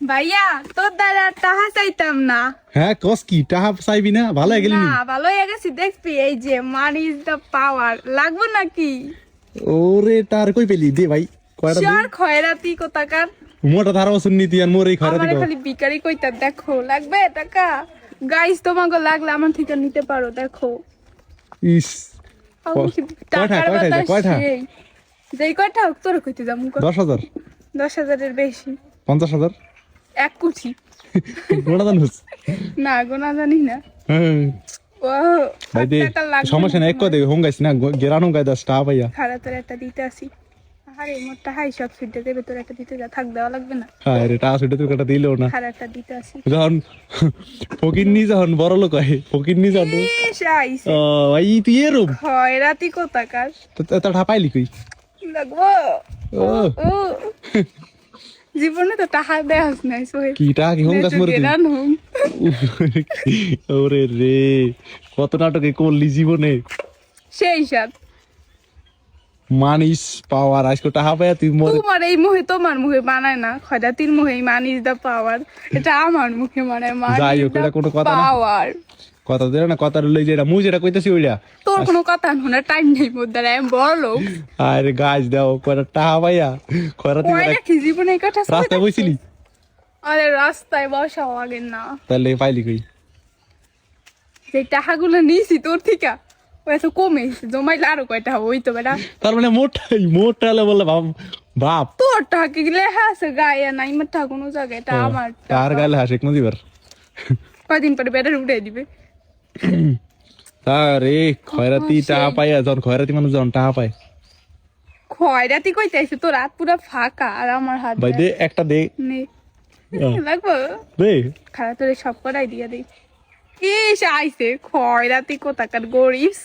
ভাইয়া তোর দ্বারা টাহা চাইতাম না। হ্যাঁ কস কি টাহা চাইবি না? ভালো হয়ে গেলি না ভালো হয়ে গেছি দেখবি, এই যে মানি ইজ দ্য পাওয়ার, লাগবো নাকি? ওরে তার কই পেলি দে ভাই কয়টা দে চার খয়রাতি কোথাকার, মোটা ধারা বছর নীতি আর মোর এই খয়রাতি আমার কর। খালি বিকারি কইতা দেখো লাগবে টাকা। গাইস তোমাকে লাগলে আমার থেকে নিতে পারো, দেখো ইস টাকার কয়টা কথা কয়টা? সেই। যেই কয়টা হোক তোর কইতে যাবো 10,000 10,000-এর বেশি। 50,000 এক কোটি গোটা জানুস? না গোনা জানি না। ও ভাই দে টাকা লাগবে সমস্যা না নাই, এক তোমার। কথা হোম গাইস না গেরানো গাই দা স্টাফ আইয়া। খাড়া তোর একটা দিতে আসি। আরে মোরটা হাই সব সুইটে দেবে, তোর একটা দিতে যা, থাক দেওয়া লাগবে না। হ্যাঁ রে টাকা সেটা তুই কাটা দিলেও না। খাড়া একটা দিতে আসি। যখন ফকিন্নি যখন বড় লোক হয় ফকিন্নি যখন ইস, আইছে। ও ভাই তুই এরম খয়রাতি কোথাকার, তা ঠাপাইলি কই? লাগবো। ও ও জীবনে তো টাকা দেওয়াস নাই সোহেল। কি টাকা কি হোম গাছ মরে তুই? গেরান হোম। ওরে রে কত নাটকে করলি জীবনে। সেই সাথ মানিস পাওয়ার আজকে টাকা পাইয়া তুই মরে। তোমার এই মুহে তোমার মুহে বানায় না, খয়রাতির মুহে মান ইজ দা পাওয়ার, এটা আমার মুখে মানায় মান যাই ইজ হোক, দা এটা কোনো কথা না। পাওয়ার। কথা দিলে না কথা লই যেটা মুই যেটা কইতাছি ওইটা। তোর কোনো কথা শোনার টাইম নেই মোর দ্বারা, আমি বড় লোক। আরে গাছ দাও কয়টা টাকা পাইয়া খয়রাতি কয় নাকি জীবনে এই কথা শুনে রাস্তায় দেখছো? বইছিলি? আরে রাস্তায় বসাও আগে না, তাহলে পাইলি কই? যে টাকাগুলো নিয়েছি তোর থেকে ও এত কমেছে, জমাইলে আরো কয়টা হবে ওই তো বেটা। তার মানে মোটা হলে বললে বাপ তোর টাকা কি লেখা আছে গায়ে না, আমার টাকা কোনো জায়গায়, এটা আমার কার টাকা। গালে হাসেক মুজিবার? কয়দিন পরে বেটার উঠে দিবে। আরে খয়রাতি টাকা পাইয়া যখন খয়রাতি মানুষ যখন টাকা পায় খয়রাতি কইতাইছে, তোর হাত পুরো ফাঁকা আর আমার হাত ভাই দে একটা দে নে আহ। লাগবো। দে খারাপ তোরে সব করাই দিয়া দেই। ইস আইছে খয়রাতি কোথাকার গরিব।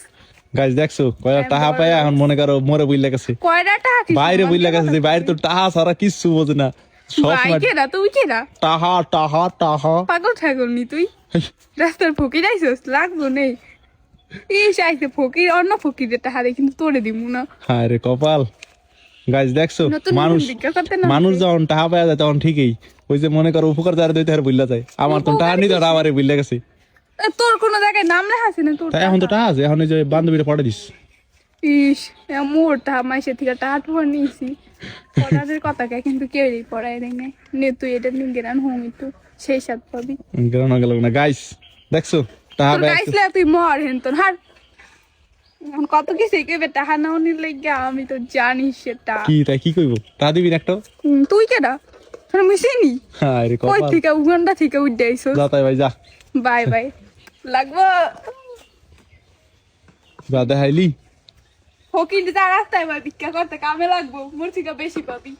গাছ দেখছো কয়টা টাকা পাইয়া এখন মনে করো মরে বুইলা গেছে, কয়টা টাকা কি বাইরে বুইলা গেছে যে বাইরে তো টাকা ছাড়া কিচ্ছু বোঝে না। সব ভাই সময় কেনা তুই কেনা টাহা টাহা টাহা। পাগল ঠাগল নি তুই, রাস্তার ফকির আইসস লাগবো নেই। ইস আইছে ফকির, অন্য ফকিরের টাকা দিয়ে কিন্তু তোরে দিমু না। হায় রে কপাল। গাছ দেখছো নতুন মানুষ নতুন ভিক্ষা করতে না মানুষ যখন টাকা পাওয়া যায় তখন ঠিকই ওই যে মনে করো উপকার যারা দিতে আর বুঝলা যায়। আমার তো টাকা নিতে আমারে বুঝলা গেছে। তোর কোনো জায়গায় নাম লেখা আছে না তোর তাই এখন তো টাকা আছে, এখন ওই যে বান্ধবীরা পড়ে দিস। ইস মোর টাকা মাইসে থেকে টাকা টুয়া নিয়েছি, পড়াদের কথাকে কিন্তু কেউই পড়াই দেয় নাই। নে তুই এটা নিয়ে গেরান হোম একটু, সেই সাথ পাবি। গেল না গাইস দেখছো টাকা তোর পাইয়া গাইছলে তুই মর হেন তোর হার। এখন কত কি শিখবে টাকা নাও নিলে গিয়া, আমি তো জানি সেটা। কি তাই কি কইবো টাকা দিবি না একটা? তুই কেডা তোর মিশিনি? হায় রে কই কপাল। থেকে উগান্ডা থেকে উঠে আইসো। যা তাই ভাই যা বাই বাই, লাগবো। যা দেখাইলি। ফকির যা রাস্তায় ভাই ভিক্ষা করতে কামে লাগবো, মোর থেকে বেশি পাবি।